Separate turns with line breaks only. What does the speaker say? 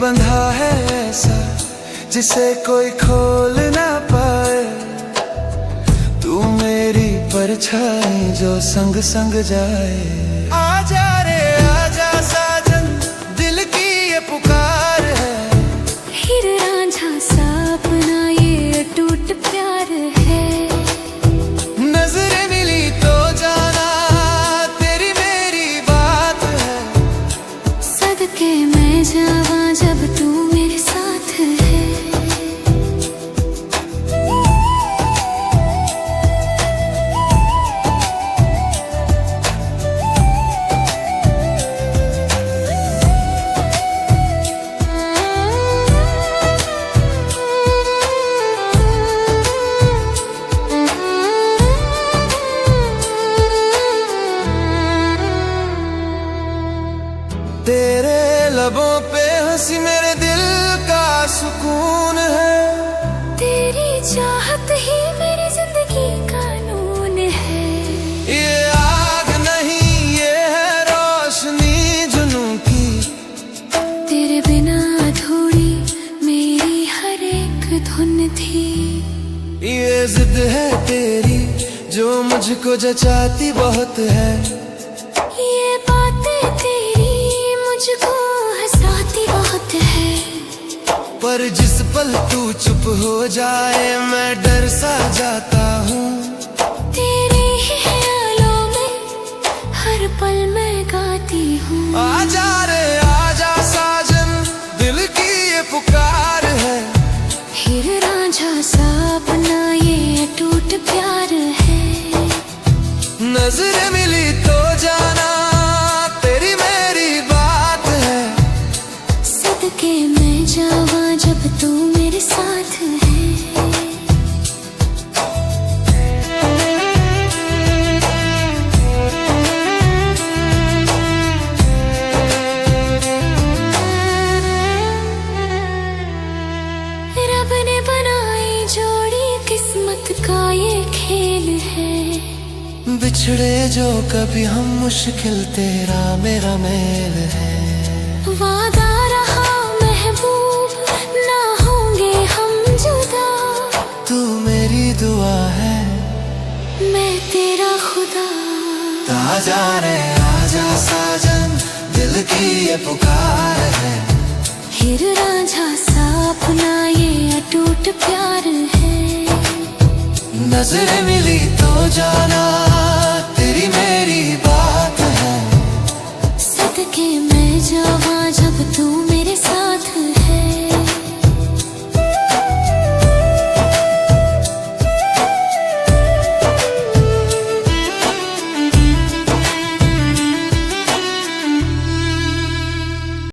बंधा है ऐसा जिसे कोई खोल ना पाए। तू मेरी परछाई जो संग संग जाए। आजा रे आजा साजन, दिल की ये पुकार है।
हीर रांझा सा अपना ये अटूट प्यार है।
नजरें मिली तो जाना तेरी मेरी बात है।
सदके मैं जावा जब तू मेरे साथ है।
तेरे लबों पे हंसी मेरे दिल का सुकून है।
तेरी चाहत ही मेरी जिंदगी का नून है।
ये आग नहीं ये है रोशनी जुनून की।
तेरे बिना अधूरी मेरी हर एक धुन थी।
ये जिद है तेरी जो मुझको जचाती बहुत है।
ये बातें तेरी मुझको हंसाती बहुत है।
पर जिस पल तू चुप हो जाए मैं डर सा जाता हूँ।
तेरे ही ख्यालों में हर पल मैं गाती हूँ।
आजा रे आजा साजन, दिल की ये पुकार है।
हीर रांझा सा अपना ये अटूट प्यार है।
नजरें मिली तो जाना तेरी मेरी बात है।
सदके मैं जावा जब तू मेरे साथ है। रब ने बनाई जोड़ी किस्मत का ये खेल है।
बिछड़े जो कभी हम मुश्किल तेरा मेरा मेल है।
वादा रहा महबूब ना होंगे हम जुदा।
तू मेरी दुआ है
मैं तेरा खुदा।
आजा रे आजा साजन, दिल की ये पुकार है।
हीर रांझा सा अपना ये अटूट प्यार है।
नजरें मिली तो जाना